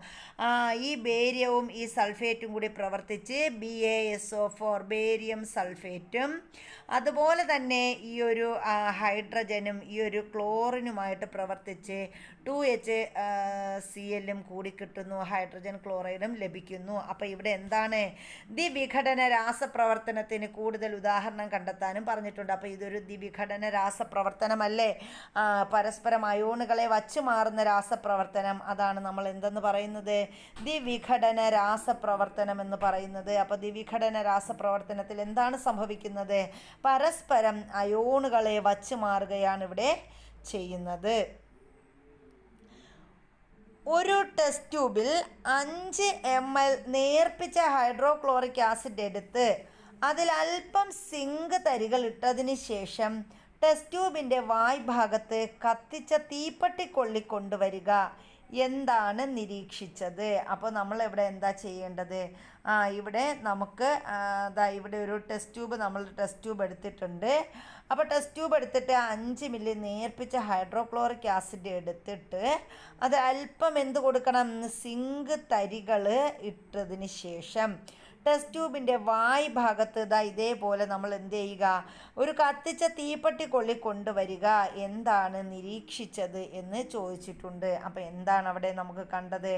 ഈ ബേരിയവും ഈ സൾഫേറ്റും കൂടി പ്രവർത്തിച്ച് BaSO4 ബേരിയം സൾഫേറ്റും അതുപോലെ തന്നെ ഈ ഒരു ഹൈഡ്രജനും ഈ ഒരു ക്ലോറിനുമായിട്ട് പ്രവർത്തിച്ച് 2HCl കൂടി കിട്ടുന്നു, ഹൈഡ്രജൻ ക്ലോറൈഡും ലഭിക്കുന്നു. അപ്പോൾ ഇവിടെ എന്താണ്? ദ്വിവിഘടന രാസപ്രവർത്തനത്തിന് കൂടുതൽ ഉദാഹരണം കണ്ടെത്താനും പറഞ്ഞിട്ടുണ്ട്. അപ്പോൾ ഇതൊരു ദ്വിവിഘടന രാസപ്രവർത്തനമല്ലേ? പരസ്പരം അയോണുകളെ വച്ചു മാറുന്ന രാസപ്രവർത്തനം, അതാണ് നമ്മൾ എന്തെന്ന് പറയുന്നത്? ദ്വിവിഘടന രാസപ്രവർത്തനം എന്ന് പറയുന്നത്. അപ്പോൾ ദ്വിവിഘടന രാസപ്രവർത്തനത്തിൽ എന്താണ് സംഭവിക്കുന്നത്? പരസ്പരം അയോണുകളെ വച്ചു മാറുകയാണ് ഇവിടെ ചെയ്യുന്നത്. ഒരു ടെസ്റ്റ് ട്യൂബിൽ 5 ml നേർപ്പിച്ച ഹൈഡ്രോക്ലോറിക് ആസിഡ് എടുത്ത് അതിൽ അല്പം സിങ്ക് തരികൾ ഇട്ടതിന് ശേഷം ടെസ്റ്റ് ട്യൂബിൻ്റെ വായ്ഭാഗത്ത് കത്തിച്ച തീപ്പെട്ടി കൊള്ളിക്കൊണ്ടുവരിക. എന്താണ് നിരീക്ഷിച്ചത്? അപ്പോൾ നമ്മൾ ഇവിടെ എന്താ ചെയ്യേണ്ടത്? ഇവിടെ നമുക്ക് ഇവിടെ ഒരു നമ്മൾ ടെസ്റ്റ് ട്യൂബ് എടുത്തിട്ടുണ്ട്. അപ്പോൾ ടെസ്റ്റ് ട്യൂബ് എടുത്തിട്ട് 5 മില്ലി നേർപ്പിച്ച ഹൈഡ്രോക്ലോറിക് ആസിഡ് എടുത്തിട്ട് അത് അല്പം എന്ത് കൊടുക്കണം? സിങ്ക് തരികൾ ഇട്ടതിന് ശേഷം ടെസ്റ്റ് ട്യൂബിൻ്റെ വായ് ഭാഗത്ത് ഇതേപോലെ നമ്മൾ എന്ത് ചെയ്യുക? ഒരു കത്തിച്ച തീപ്പെട്ടി കൊള്ളിക്കൊണ്ടുവരിക. എന്താണ് നിരീക്ഷിച്ചത് എന്ന് ചോദിച്ചിട്ടുണ്ട്. അപ്പോൾ എന്താണ് അവിടെ നമുക്ക് കണ്ടത്?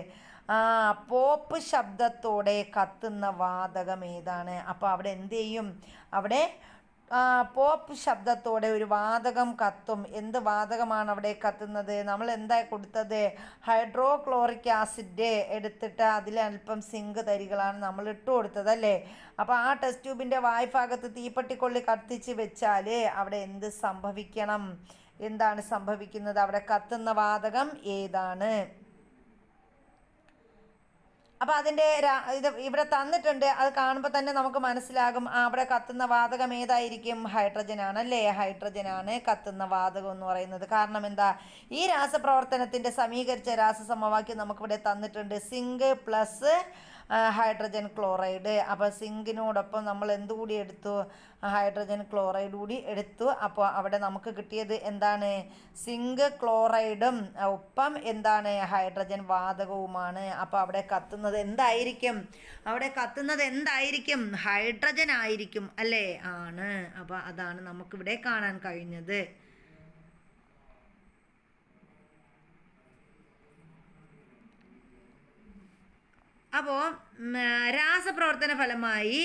പോപ്പ് ശബ്ദത്തോടെ കത്തുന്ന വാതകം ഏതാണ്? അപ്പോൾ അവിടെ എന്ത് ചെയ്യും? അവിടെ പോപ്പ് ശബ്ദത്തോടെ ഒരു വാതകം കത്തും. എന്ത് വാതകമാണ് അവിടെ കത്തുന്നത്? നമ്മൾ എന്താ കൊടുത്തത്? ഹൈഡ്രോക്ലോറിക് ആസിഡ് എടുത്തിട്ട് അതിലൽപ്പം സിങ്ക് തരികളാണ് നമ്മൾ ഇട്ട് കൊടുത്തത് അല്ലേ? അപ്പോൾ ആ ടെസ്റ്റ് ട്യൂബിൻ്റെ വായ്ഭാഗത്ത് തീപ്പെട്ടിക്കൊള്ളി കത്തിച്ച് വെച്ചാൽ അവിടെ എന്ത് സംഭവിക്കണം? എന്താണ് സംഭവിക്കുന്നത്? അവിടെ കത്തുന്ന വാതകം ഏതാണ്? അപ്പോൾ അതിൻ്റെ ഇത് ഇവിടെ തന്നിട്ടുണ്ട്. അത് കാണുമ്പോൾ തന്നെ നമുക്ക് മനസ്സിലാകും അവിടെ കത്തുന്ന വാതകം ഏതായിരിക്കും? ഹൈഡ്രജൻ ആണല്ലേ? ഹൈഡ്രജനാണ് കത്തുന്ന വാതകം എന്ന് പറയുന്നത്. കാരണം എന്താ? ഈ രാസപ്രവർത്തനത്തിൻ്റെ സമീകരിച്ച രാസസമവാക്യം നമുക്കിവിടെ തന്നിട്ടുണ്ട്. Zinc plus hydrogen chloride. അപ്പോൾ സിങ്കിനോടൊപ്പം നമ്മൾ എന്തുകൂടി എടുത്തു? ഹൈഡ്രജൻ ക്ലോറൈഡ് കൂടി എടുത്തു. അപ്പോൾ അവിടെ നമുക്ക് കിട്ടിയത് എന്താണ്? സിങ്ക് ക്ലോറൈഡും ഒപ്പം എന്താണ്? ഹൈഡ്രജൻ വാതകവുമാണ്. അപ്പോൾ അവിടെ കത്തുന്നത് എന്തായിരിക്കും? അവിടെ കത്തുന്നത് എന്തായിരിക്കും? ഹൈഡ്രജൻ ആയിരിക്കും അല്ലേ? ആണ്. അപ്പോൾ അതാണ് നമുക്കിവിടെ കാണാൻ കഴിഞ്ഞത്. അപ്പോൾ രാസപ്രവർത്തന ഫലമായി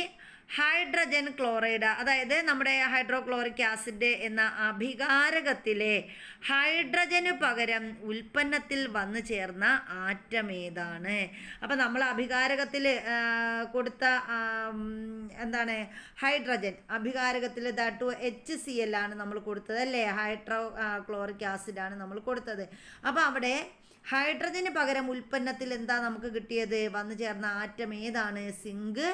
ഹൈഡ്രജൻ ക്ലോറൈഡ്, അതായത് നമ്മുടെ ഹൈഡ്രോക്ലോറിക് ആസിഡ് എന്ന അഭികാരകത്തിലെ ഹൈഡ്രജന് പകരം ഉൽപ്പന്നത്തിൽ വന്നു ചേർന്ന ആറ്റം ഏതാണ്? അപ്പോൾ നമ്മൾ അഭികാരകത്തിൽ കൊടുത്ത എന്താണ്? ഹൈഡ്രജൻ അഭികാരകത്തിൽ HCl ആണ് നമ്മൾ കൊടുത്തത് അല്ലേ? ഹൈഡ്രോക്ലോറിക് ആസിഡാണ് നമ്മൾ കൊടുത്തത്. അപ്പോൾ അവിടെ ഹൈഡ്രജന് പകരം ഉൽപ്പന്നത്തിൽ എന്താ നമുക്ക് കിട്ടിയത്? വന്നു ചേർന്ന ആറ്റം ഏതാണ്? സിങ്ക്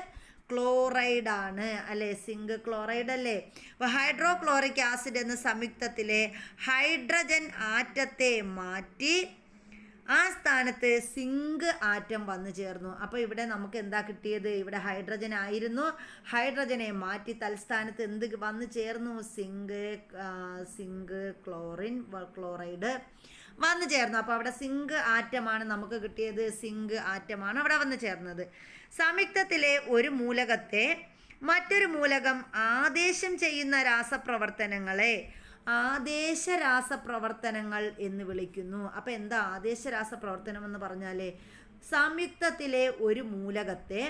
ക്ലോറൈഡ് ആണ് അല്ലേ, സിങ്ക് ക്ലോറൈഡ് അല്ലേ. അപ്പോൾ ഹൈഡ്രോക്ലോറിക് ആസിഡ് എന്ന സംയുക്തത്തിലെ ഹൈഡ്രജൻ ആറ്റത്തെ മാറ്റി ആ സ്ഥാനത്ത് സിങ്ക് ആറ്റം വന്നു ചേർന്നു. അപ്പോൾ ഇവിടെ നമുക്ക് എന്താ കിട്ടിയത്? ഇവിടെ ഹൈഡ്രജൻ ആയിരുന്നു, ഹൈഡ്രജനെ മാറ്റി തൽസ്ഥാനത്ത് എന്ത് വന്നു ചേർന്നു? സിങ്ക് ക്ലോറൈഡ് വന്നു ചേർന്നു. അപ്പോൾ അവിടെ സിങ്ക് ആറ്റമാണ് നമുക്ക് കിട്ടിയത്, സിങ്ക് ആറ്റമാണ് അവിടെ വന്നു ചേർന്നത്. സംയുക്തത്തിലെ ഒരു മൂലകത്തെ മറ്റൊരു മൂലകം ആദേശം ചെയ്യുന്ന രാസപ്രവർത്തനങ്ങളെ ആദേശ രാസപ്രവർത്തനങ്ങൾ എന്ന് വിളിക്കുന്നു. അപ്പം എന്താ ആദേശ രാസപ്രവർത്തനം എന്ന് പറഞ്ഞാൽ സംയുക്തത്തിലെ ഒരു മൂലകത്തെ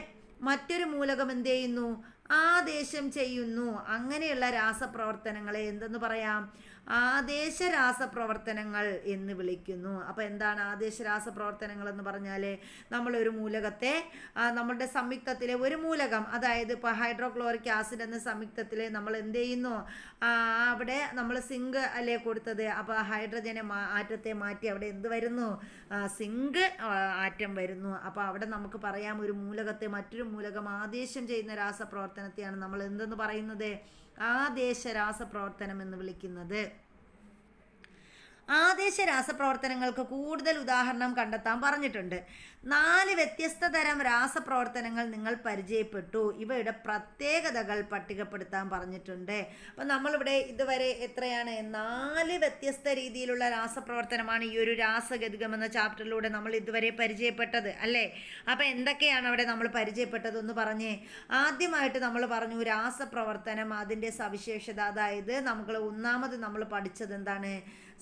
മറ്റൊരു മൂലകം എന്ത് ചെയ്യുന്നു? ആദേശം ചെയ്യുന്നു. അങ്ങനെയുള്ള രാസപ്രവർത്തനങ്ങളെ എന്തെന്ന് പറയാം? ആദേശ രാസപ്രവർത്തനങ്ങൾ എന്ന് വിളിക്കുന്നു. അപ്പോൾ എന്താണ് ആദേശ രാസപ്രവർത്തനങ്ങൾ എന്ന് പറഞ്ഞാൽ നമ്മളൊരു മൂലകത്തെ നമ്മളുടെ സംയുക്തത്തിലെ ഒരു മൂലകം, അതായത് ഇപ്പോൾ ഹൈഡ്രോക്ലോറിക് ആസിഡ് എന്ന സംയുക്തത്തിൽ നമ്മൾ എന്ത് ചെയ്യുന്നു? അവിടെ നമ്മൾ സിങ്ക് അല്ലേ കൊടുത്തത്, അപ്പോൾ ഹൈഡ്രജനെ ആറ്റത്തെ മാറ്റി അവിടെ എന്ത് വരുന്നു? സിങ്ക് ആറ്റം വരുന്നു. അപ്പോൾ അവിടെ നമുക്ക് പറയാം ഒരു മൂലകത്തെ മറ്റൊരു മൂലകം ആദേശം ചെയ്യുന്ന രാസപ്രവർത്തനത്തെയാണ് നമ്മൾ എന്തെന്ന് പറയുന്നത്? ആദേശ രാസപ്രവർത്തനം എന്ന് വിളിക്കുന്നത്. ആദേശ രാസപ്രവർത്തനങ്ങൾക്ക് കൂടുതൽ ഉദാഹരണം കണ്ടെത്താൻ പറഞ്ഞിട്ടുണ്ട്. 4 വ്യത്യസ്ത തരം രാസപ്രവർത്തനങ്ങൾ നിങ്ങൾ പരിചയപ്പെട്ടു. ഇവയുടെ പ്രത്യേകതകൾ പട്ടികപ്പെടുത്താൻ പറഞ്ഞിട്ടുണ്ട്. അപ്പം നമ്മളിവിടെ ഇതുവരെ എത്രയാണ്? 4 വ്യത്യസ്ത രീതിയിലുള്ള രാസപ്രവർത്തനമാണ് ഈ ഒരു രാസഗതികം എന്ന ചാപ്റ്ററിലൂടെ നമ്മൾ ഇതുവരെ പരിചയപ്പെട്ടത് അല്ലേ. അപ്പം എന്തൊക്കെയാണ് അവിടെ നമ്മൾ പരിചയപ്പെട്ടതെന്ന് പറഞ്ഞേ. ആദ്യമായിട്ട് നമ്മൾ പറഞ്ഞു രാസപ്രവർത്തനം, അതിൻ്റെ സവിശേഷത. അതായത് ഒന്നാമത് നമ്മൾ പഠിച്ചത് എന്താണ്?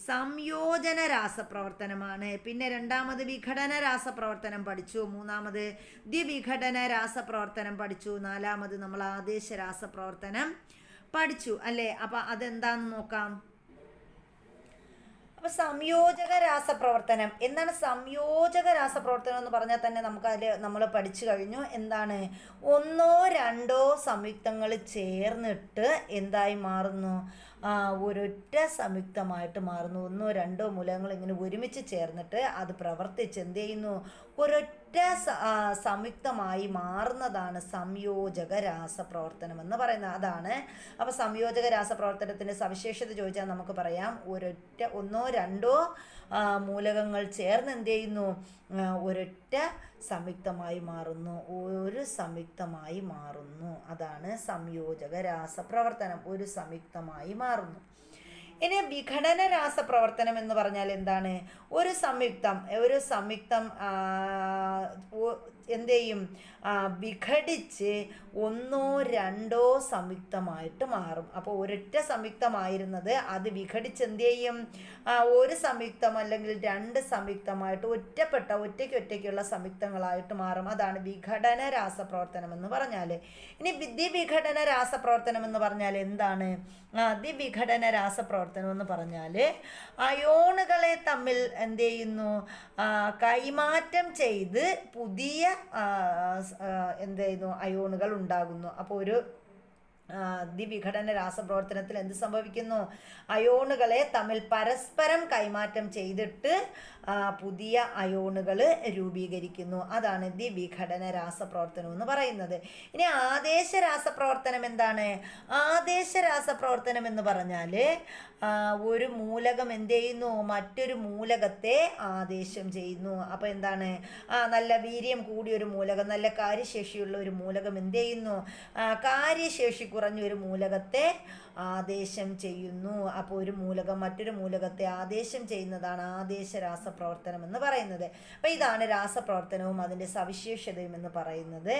സംയോജന രാസപ്രവർത്തനമാണ്. പിന്നെ രണ്ടാമത് വിഘടന രാസപ്രവർത്തനം പഠിച്ചു. മൂന്നാമത് ദ്വിവിഘടന രാസപ്രവർത്തനം പഠിച്ചു. നാലാമത് നമ്മൾ ആദേശ രാസപ്രവർത്തനം പഠിച്ചു അല്ലേ. അപ്പം അതെന്താണെന്ന് നോക്കാം. അപ്പോൾ സംയോജക രാസപ്രവർത്തനം എന്താണ്? സംയോജക രാസപ്രവർത്തനം എന്ന് പറഞ്ഞാൽ തന്നെ നമ്മൾ പഠിച്ചു കഴിഞ്ഞു. എന്താണ്? 1 2 സംയുക്തങ്ങൾ ചേർന്നിട്ട് എന്തായി മാറുന്നു? ഒരൊറ്റ സംയുക്തമായിട്ട് മാറുന്നു. 1 2 മൂലകങ്ങൾ ഇങ്ങനെ ഒരുമിച്ച് ചേർന്നിട്ട് അത് പ്രവർത്തിച്ച് എന്ത് ചെയ്യുന്നു? ഒരൊറ്റ സംയുക്തമായി മാറുന്നതാണ് സംയോജക രാസപ്രവർത്തനം എന്ന് പറയുന്നത്. അതാണ്. അപ്പോൾ സംയോജക രാസപ്രവർത്തനത്തിൻ്റെ സവിശേഷത ചോദിച്ചാൽ നമുക്ക് പറയാം 1 2 മൂലകങ്ങൾ ചേർന്ന് എന്ത് ചെയ്യുന്നു? ഒരൊറ്റ സംയുക്തമായി മാറുന്നു, ഒരു സംയുക്തമായി മാറുന്നു. അതാണ് സംയോജക രാസപ്രവർത്തനം, ഒരു സംയുക്തമായി മാറുന്നു. ഇനി വിഘടന രാസപ്രവർത്തനം എന്ന് പറഞ്ഞാൽ എന്താണ്? ഒരു സംയുക്തം എന്ത് ചെയ്യും? വിഘടിച്ച് 1 2 സംയുക്തമായിട്ട് മാറും. അപ്പോൾ ഒരൊറ്റ സംയുക്തമായിരുന്നത് അത് വിഘടിച്ച് എന്ത് ചെയ്യും? ഒരു സംയുക്തം അല്ലെങ്കിൽ 2 സംയുക്തമായിട്ട് ഒറ്റയ്ക്കുള്ള സംയുക്തങ്ങളായിട്ട് മാറും. അതാണ് വിഘടന രാസപ്രവർത്തനം എന്ന് പറഞ്ഞാൽ. ഇനി ദ്വിവിഘടന രാസപ്രവർത്തനം എന്ന് പറഞ്ഞാൽ എന്താണ്? ദ്വിവിഘടന രാസപ്രവർത്തനം എന്ന് പറഞ്ഞാൽ അയോണുകളെ തമ്മിൽ എന്ത് ചെയ്യുന്നു? കൈമാറ്റം ചെയ്ത് പുതിയ എന്ത് ചെയ്യുന്നു? അയോണുകൾ ഉണ്ടാകുന്നു. അപ്പോൾ ഒരു ദ്വിവിഘടന രാസപ്രവർത്തനത്തിൽ എന്ത് സംഭവിക്കുന്നു? അയോണുകളെ തമ്മിൽ പരസ്പരം കൈമാറ്റം ചെയ്തിട്ട് പുതിയ അയോണുകൾ രൂപീകരിക്കുന്നു. അതാണ് ദ്വിവിഘടന രാസപ്രവർത്തനം എന്ന് പറയുന്നത്. ഇനി ആദേശ രാസപ്രവർത്തനം എന്താണ്? ആദേശ രാസപ്രവർത്തനം എന്ന് പറഞ്ഞാൽ ഒരു മൂലകം എന്ത് ചെയ്യുന്നു? മറ്റൊരു മൂലകത്തെ ആദേശം ചെയ്യുന്നു. അപ്പോൾ എന്താണ്? നല്ല വീര്യം കൂടിയ ഒരു മൂലകം, നല്ല കാര്യശേഷിയുള്ള ഒരു മൂലകം എന്ത് ചെയ്യുന്നു? കാര്യശേഷി കുറഞ്ഞ ഒരു മൂലകത്തെ ആദേശം ചെയ്യുന്നു. അപ്പോൾ ഒരു മൂലകം മറ്റൊരു മൂലകത്തെ ആദേശം ചെയ്യുന്നതാണ് ആദേശ രാസപ്രവർത്തനം എന്ന് പറയുന്നത്. അപ്പോൾ ഇതാണ് രാസപ്രവർത്തനവും അതിൻ്റെ സവിശേഷതയും എന്ന് പറയുന്നത്.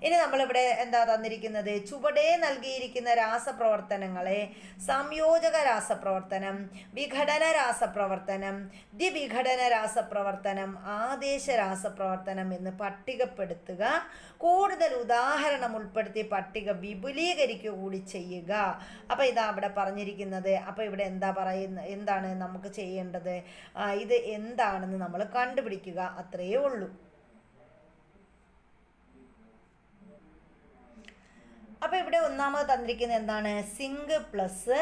ഇനി നമ്മളിവിടെ എന്താ തന്നിരിക്കുന്നത്? ചുവടെ നൽകിയിരിക്കുന്ന രാസപ്രവർത്തനങ്ങളെ സംയോജക രാസപ്രവർത്തനം, വിഘടന രാസപ്രവർത്തനം, ദ്വിവിഘടന രാസപ്രവർത്തനം, ആദേശ രാസപ്രവർത്തനം എന്ന് പട്ടികപ്പെടുത്തുക. കൂടുതൽ ഉദാഹരണം ഉൾപ്പെടുത്തി പട്ടിക വിപുലീകരിക്കുക കൂടി ചെയ്യുക. അപ്പോൾ ഇതാ അവിടെ പറഞ്ഞിരിക്കുന്നത്. അപ്പോൾ ഇവിടെ എന്താണ് നമുക്ക് ചെയ്യേണ്ടത്? ഇത് എന്താണെന്ന് നമ്മൾ കണ്ടുപിടിക്കുക, അത്രയേ ഉള്ളൂ. അപ്പോൾ ഇവിടെ ഒന്നാമത് തന്നിരിക്കുന്നത് എന്താണ്? Zinc plus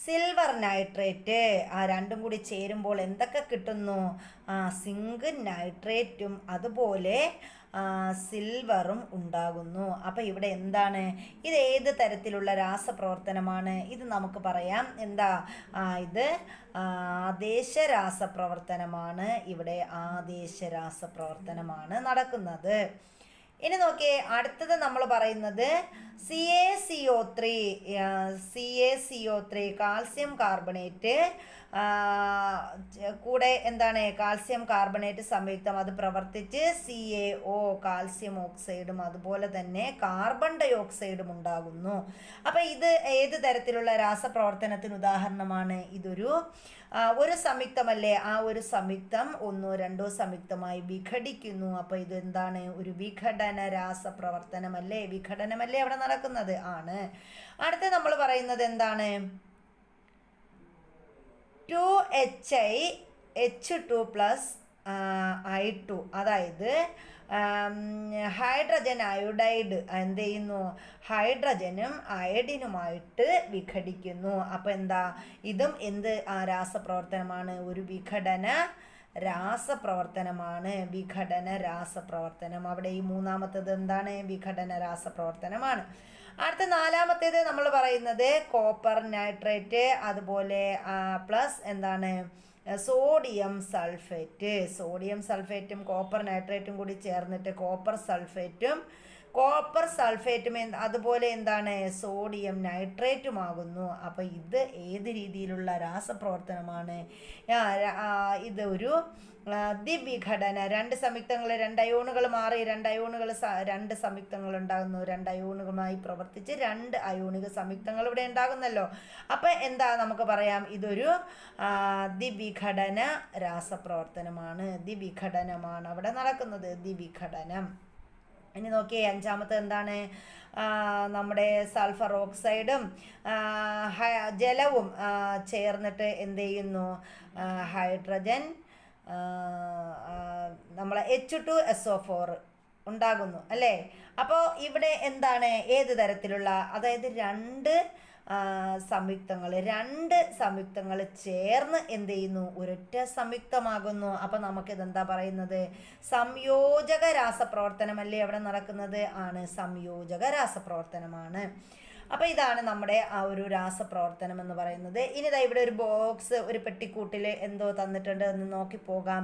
silver nitrate. ആ രണ്ടും കൂടി ചേരുമ്പോൾ എന്തൊക്കെ കിട്ടുന്നു? സിങ്ക് നൈട്രേറ്റും അതുപോലെ സിൽവറും ഉണ്ടാകുന്നു. അപ്പം ഇവിടെ എന്താണ്? ഇത് ഏത് തരത്തിലുള്ള രാസപ്രവർത്തനമാണ്? ഇത് നമുക്ക് പറയാം എന്താ? ഇത് ആദേശ രാസപ്രവർത്തനമാണ്. ഇവിടെ ആദേശ രാസപ്രവർത്തനമാണ് നടക്കുന്നത്. ഇനി നോക്കിയേ, അടുത്തത് നമ്മൾ പറയുന്നത് CaCO3 കാൽസ്യം കാർബണേറ്റ് കൂടെ എന്താണ്? കാൽസ്യം കാർബണേറ്റ് സംയുക്തം അത് പ്രവർത്തിച്ച് CaO കാൽസ്യം ഓക്സൈഡും അതുപോലെ തന്നെ കാർബൺ ഡൈ ഓക്സൈഡും ഉണ്ടാകുന്നു. അപ്പം ഇത് ഏത് തരത്തിലുള്ള രാസപ്രവർത്തനത്തിന് ഉദാഹരണമാണ്? ഇതൊരു ഒരു സംയുക്തമല്ലേ? ആ ഒരു സംയുക്തം ഒന്നോ രണ്ടോ സംയുക്തമായി വിഘടിക്കുന്നു. അപ്പോൾ ഇതെന്താണ്? ഒരു വിഘടന രാസപ്രവർത്തനമല്ലേ? വിഘടനമല്ലേ അവിടെ നടക്കുന്നത്? ആണ്. അടുത്ത നമ്മൾ പറയുന്നത് എന്താണ്? 2HiH2 പ്ലസ് I2, അതായത് ഹൈഡ്രജൻ അയോഡൈഡ് എന്ത് ചെയ്യുന്നു? ഹൈഡ്രജനും അയഡിനുമായിട്ട് വിഘടിക്കുന്നു. അപ്പം എന്താ? ഇതും എന്ത് രാസപ്രവർത്തനമാണ്? ഒരു വിഘടന രാസപ്രവർത്തനമാണ്. വിഘടന രാസപ്രവർത്തനം. അവിടെ ഈ മൂന്നാമത്തേത് എന്താണ്? വിഘടന രാസപ്രവർത്തനമാണ്. അടുത്ത നാലാമത്തേത് നമ്മൾ പറയുന്നത് കോപ്പർ നൈട്രേറ്റ് അതുപോലെ പ്ലസ് എന്താണ്? Sodium sulphate. സോഡിയം സൾഫേറ്റും കോപ്പർ നൈട്രേറ്റും കൂടി ചേർന്നിട്ട് കോപ്പർ സൾഫേറ്റും അതുപോലെ എന്താണ്? സോഡിയം നൈട്രേറ്റുമാകുന്നു. അപ്പോൾ ഇത് ഏത് രീതിയിലുള്ള രാസപ്രവർത്തനമാണ്? ഇത് ഒരു ദ്വിവിഘടന. രണ്ട് സംയുക്തങ്ങൾ, രണ്ട് അയോണുകൾ മാറി രണ്ട് സംയുക്തങ്ങൾ ഉണ്ടാകുന്നു. രണ്ട് അയോണുകളുമായി പ്രവർത്തിച്ച് രണ്ട് അയോണിക സംയുക്തങ്ങൾ ഇവിടെ ഉണ്ടാകുന്നല്ലോ. അപ്പം എന്താ നമുക്ക് പറയാം? ഇതൊരു ദ്വിവിഘടന രാസപ്രവർത്തനമാണ്. ദ്വിവിഘടനമാണ് അവിടെ നടക്കുന്നത്. ദ്വിവിഘടനം. ഇനി നോക്കിയേ, അഞ്ചാമത്തെ എന്താണ്? നമ്മുടെ സൾഫർ ഓക്സൈഡും ജലവും ചേർന്നിട്ട് എന്ത് ചെയ്യുന്നു? ഹൈഡ്രജൻ നമ്മളെ H2SO4 ഉണ്ടാകുന്നു അല്ലേ? അപ്പോൾ ഇവിടെ എന്താണ്? ഏത് തരത്തിലുള്ള, അതായത് രണ്ട് സംയുക്തങ്ങൾ ചേർന്ന് എന്ത് ചെയ്യുന്നു? ഒരൊറ്റ സംയുക്തമാകുന്നു. അപ്പം നമുക്കിതെന്താ പറയുന്നത്? സംയോജക രാസപ്രവർത്തനമല്ലേ അവിടെ നടക്കുന്നത്? ആണ്. സംയോജക രാസപ്രവർത്തനമാണ്. അപ്പോൾ ഇതാണ് നമ്മുടെ ആ ഒരു രാസപ്രവർത്തനം എന്ന് പറയുന്നത്. ഇനി ഇതാ ഇവിടെ ഒരു ബോക്സ്, ഒരു പെട്ടിക്കൂട്ടിൽ എന്തോ തന്നിട്ടുണ്ട് എന്ന് നോക്കി പോകാം.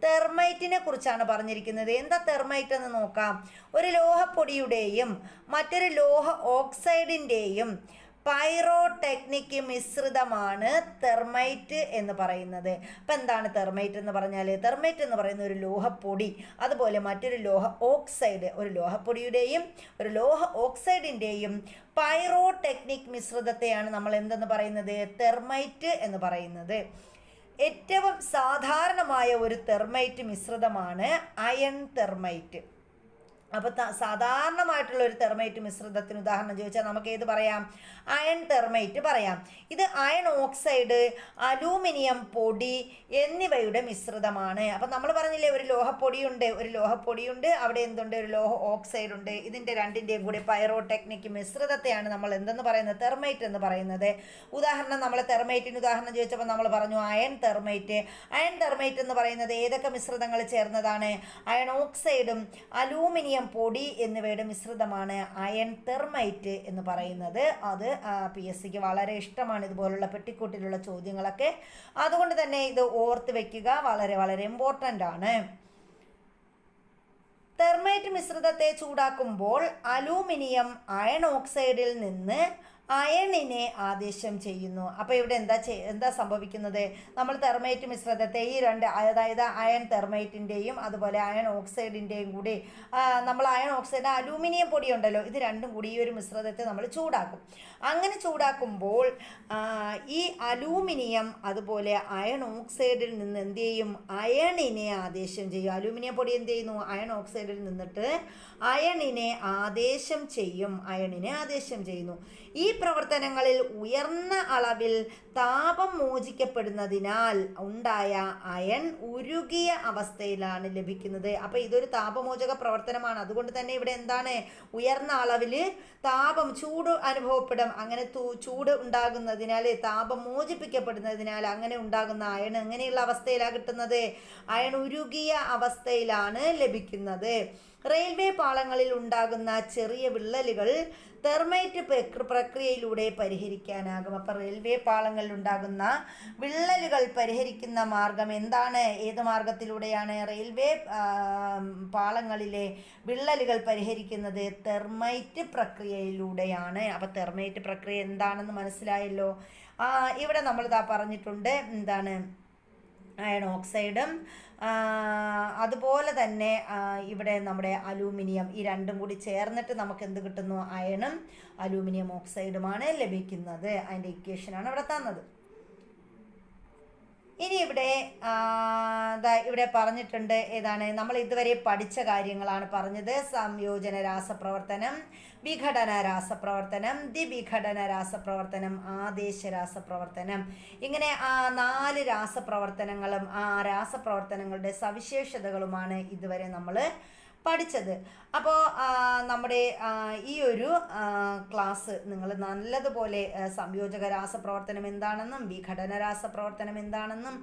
തെർമൈറ്റിനെ കുറിച്ചാണ് പറഞ്ഞിരിക്കുന്നത്. എന്താ തെർമൈറ്റ് എന്ന് നോക്കാം. ഒരു ലോഹപ്പൊടിയുടെയും മറ്റൊരു ലോഹ ഓക്സൈഡിൻ്റെയും പൈറോടെക്നിക് മിശ്രിതമാണ് തെർമൈറ്റ് എന്ന് പറയുന്നത്. അപ്പം എന്താണ് തെർമൈറ്റ് എന്ന് പറഞ്ഞാൽ? തെർമൈറ്റ് എന്ന് പറയുന്ന ഒരു ലോഹപ്പൊടി, അതുപോലെ മറ്റൊരു ലോഹ ഓക്സൈഡ്, ഒരു ലോഹപ്പൊടിയുടെയും ഒരു ലോഹ ഓക്സൈഡിൻ്റെയും പൈറോടെക്നിക് മിശ്രിതത്തെയാണ് നമ്മൾ എന്തെന്ന് പറയുന്നത്? തെർമൈറ്റ് എന്ന് പറയുന്നത്. ഏറ്റവും സാധാരണമായ ഒരു തെർമൈറ്റ് മിശ്രിതമാണ് അയൺ തെർമൈറ്റ്. അപ്പോൾ സാധാരണമായിട്ടുള്ള ഒരു തെർമൈറ്റ് മിശ്രിതത്തിന് ഉദാഹരണം ചോദിച്ചാൽ നമുക്ക് ഏത് പറയാം? അയൺ തെർമൈറ്റ് പറയാം. ഇത് അയൺ ഓക്സൈഡ്, അലൂമിനിയം പൊടി എന്നിവയുടെ മിശ്രിതമാണ്. അപ്പം നമ്മൾ പറഞ്ഞില്ലേ ഒരു ലോഹപ്പൊടിയുണ്ട്, അവിടെ എന്തുണ്ട്? ഒരു ലോഹ ഓക്സൈഡ് ഉണ്ട്. ഇതിൻ്റെ രണ്ടിൻ്റെയും കൂടി പൈറോടെക്നിക് മിശ്രിതത്തെയാണ് നമ്മൾ എന്തെന്ന് പറയുന്നത്? തെർമൈറ്റ് എന്ന് പറയുന്നത്. ഉദാഹരണം, നമ്മൾ തെർമൈറ്റിന് ഉദാഹരണം ചോദിച്ചപ്പോൾ നമ്മൾ പറഞ്ഞു അയൺ തെർമൈറ്റ്. അയൺ തെർമൈറ്റ് എന്ന് പറയുന്നത് ഏതൊക്കെ മിശ്രിതങ്ങൾ ചേർന്നതാണ്? അയൺ ഓക്സൈഡും അലൂമിനിയം പൊടി എന്നിവയുടെ മിശ്രിതമാണ് അയൺ തെർമൈറ്റ് എന്ന് പറയുന്നത്. അത് PSCക്ക് വളരെ ഇഷ്ടമാണ് ഇതുപോലുള്ള പെട്ടിക്കൂട്ടിലുള്ള ചോദ്യങ്ങളൊക്കെ. അതുകൊണ്ട് തന്നെ ഇത് ഓർത്ത് വെക്കുക, വളരെ വളരെ ഇമ്പോർട്ടൻ്റ് ആണ്. തെർമൈറ്റ് മിശ്രിതത്തെ ചൂടാക്കുമ്പോൾ അലൂമിനിയം അയൺ ഓക്സൈഡിൽ നിന്ന് അയണിനെ ആദേശം ചെയ്യുന്നു. അപ്പോൾ ഇവിടെ എന്താ സംഭവിക്കുന്നത്? നമ്മൾ തെർമൈറ്റ് മിശ്രിതത്തെ ഈ രണ്ട്, അതായത് അയൺ തെർമൈറ്റിൻ്റെയും അതുപോലെ അയൺ ഓക്സൈഡിൻ്റെയും കൂടി നമ്മൾ അയൺ ഓക്സൈഡ് അലൂമിനിയം പൊടി ഉണ്ടല്ലോ, ഇത് രണ്ടും കൂടി ഈ ഒരു മിശ്രിതത്തെ നമ്മൾ ചൂടാക്കും. അങ്ങനെ ചൂടാക്കുമ്പോൾ ഈ അലൂമിനിയം അതുപോലെ അയൺ ഓക്സൈഡിൽ നിന്ന് എന്ത് ചെയ്യും? അയണിനെ ആദേശം ചെയ്യും. അലൂമിനിയം പൊടി എന്ത് ചെയ്യുന്നു? അയൺ ഓക്സൈഡിൽ നിന്നിട്ട് അയണിനെ ആദേശം ചെയ്യുന്നു. ഈ പ്രവർത്തനങ്ങളിൽ ഉയർന്ന അളവിൽ താപം മോചിക്കപ്പെടുന്നതിനാൽ ഉണ്ടായ അയൺ ഉരുകിയ അവസ്ഥയിലാണ് ലഭിക്കുന്നത്. അപ്പോൾ ഇതൊരു താപമോചക പ്രവർത്തനമാണ്. അതുകൊണ്ട് തന്നെ ഇവിടെ എന്താണ്, ഉയർന്ന അളവിൽ താപം, ചൂട് അനുഭവപ്പെടും. അങ്ങനെ ചൂട് ഉണ്ടാകുന്നതിനാൽ, താപം മോചിപ്പിക്കപ്പെടുന്നതിനാൽ അങ്ങനെ ഉണ്ടാകുന്ന അയൺ എങ്ങനെയുള്ള അവസ്ഥയിലാണ് കിട്ടുന്നത്? അയൺ ഉരുകിയ അവസ്ഥയിലാണ് ലഭിക്കുന്നത്. റെയിൽവേ പാളങ്ങളിൽ ഉണ്ടാകുന്ന ചെറിയ വിള്ളലുകൾ തെർമൈറ്റ് പ്രക്രിയയിലൂടെ പരിഹരിക്കാനാകും. അപ്പോൾ റെയിൽവേ പാളങ്ങളിൽ ഉണ്ടാകുന്ന വിള്ളലുകൾ പരിഹരിക്കുന്ന മാർഗം എന്താണ്? ഏത് മാർഗത്തിലൂടെയാണ് റെയിൽവേ പാളങ്ങളിലെ വിള്ളലുകൾ പരിഹരിക്കുന്നത്? തെർമൈറ്റ് പ്രക്രിയയിലൂടെയാണ്. അപ്പോൾ തെർമൈറ്റ് പ്രക്രിയ എന്താണെന്ന് മനസ്സിലായല്ലോ. ഇവിടെ നമ്മളിതാ പറഞ്ഞിട്ടുണ്ട് എന്താണ്, അയൺ ഓക്സൈഡും അതുപോലെ തന്നെ ഇവിടെ നമ്മുടെ അലൂമിനിയം, ഈ രണ്ടും കൂടി ചേർന്നിട്ട് നമുക്ക് എന്ത് കിട്ടുന്നു? അയണും അലൂമിനിയം ഓക്സൈഡുമാണ് ലഭിക്കുന്നത്. അതിൻ്റെ ഇക്വേഷനാണ് ഇവിടെ തന്നത്. ഇനി ഇവിടെ പറഞ്ഞിട്ടുണ്ട് ഏതാണ്, നമ്മൾ ഇതുവരെ പഠിച്ച കാര്യങ്ങളാണ് പറഞ്ഞത്. സംയോജന രാസപ്രവർത്തനം, വിഘടന രാസപ്രവർത്തനം, ദ്വിവിഘടന രാസപ്രവർത്തനം, ആദേശ രാസപ്രവർത്തനം. ഇങ്ങനെ 4 രാസപ്രവർത്തനങ്ങളും രാസപ്രവർത്തനങ്ങളുടെ സവിശേഷതകളുമാണ് ഇതുവരെ നമ്മൾ പഠിച്ചത്. അപ്പോൾ നമ്മുടെ ഈ ഒരു ക്ലാസ് നിങ്ങൾ നല്ലതുപോലെ സംയോജക രാസപ്രവർത്തനം എന്താണെന്നും വിഘടന രാസപ്രവർത്തനം എന്താണെന്നും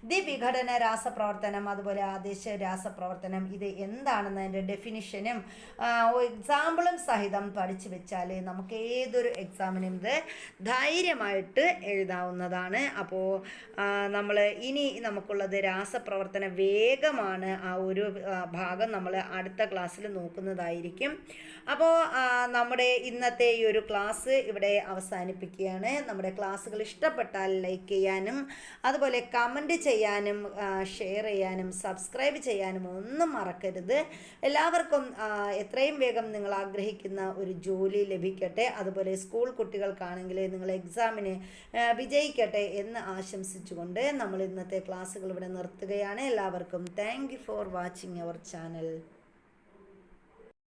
ദ്വിവിഘടന രാസപ്രവർത്തനം അതുപോലെ ആദേശ രാസപ്രവർത്തനം ഇത് എന്താണെന്ന് അതിൻ്റെ ഡെഫിനിഷനും എക്സാമ്പിളും സഹിതം പഠിച്ചു വെച്ചാൽ നമുക്ക് ഏതൊരു എക്സാമിനും ഇത് ധൈര്യമായിട്ട് എഴുതാവുന്നതാണ്. അപ്പോൾ നമ്മൾ ഇനി നമുക്കുള്ളത് രാസപ്രവർത്തന വേഗമാണ്. ആ ഒരു ഭാഗം നമ്മൾ അടുത്ത ക്ലാസ്സിൽ നോക്കുന്നതായിരിക്കും. അപ്പോൾ നമ്മുടെ ഇന്നത്തെ ഈ ഒരു ക്ലാസ് ഇവിടെ അവസാനിപ്പിക്കുകയാണ്. നമ്മുടെ ക്ലാസ്സുകൾ ഇഷ്ടപ്പെട്ടാൽ ലൈക്ക് ചെയ്യാനും അതുപോലെ കമൻറ്റ് ചെയ്യാനും ഷെയർ ചെയ്യാനും സബ്സ്ക്രൈബ് ചെയ്യാനും ഒന്നും മറക്കരുത്. എല്ലാവർക്കും എത്രയും വേഗം നിങ്ങൾ ആഗ്രഹിക്കുന്ന ഒരു ജോലി ലഭിക്കട്ടെ. അതുപോലെ സ്കൂൾ കുട്ടികൾക്കാണെങ്കിൽ നിങ്ങൾ എക്സാമിന് വിജയിക്കട്ടെ എന്ന് ആശംസിച്ചുകൊണ്ട് നമ്മൾ ഇന്നത്തെ ക്ലാസ്സുകൾ ഇവിടെ നിർത്തുകയാണ്. എല്ലാവർക്കും thank you for watching our channel.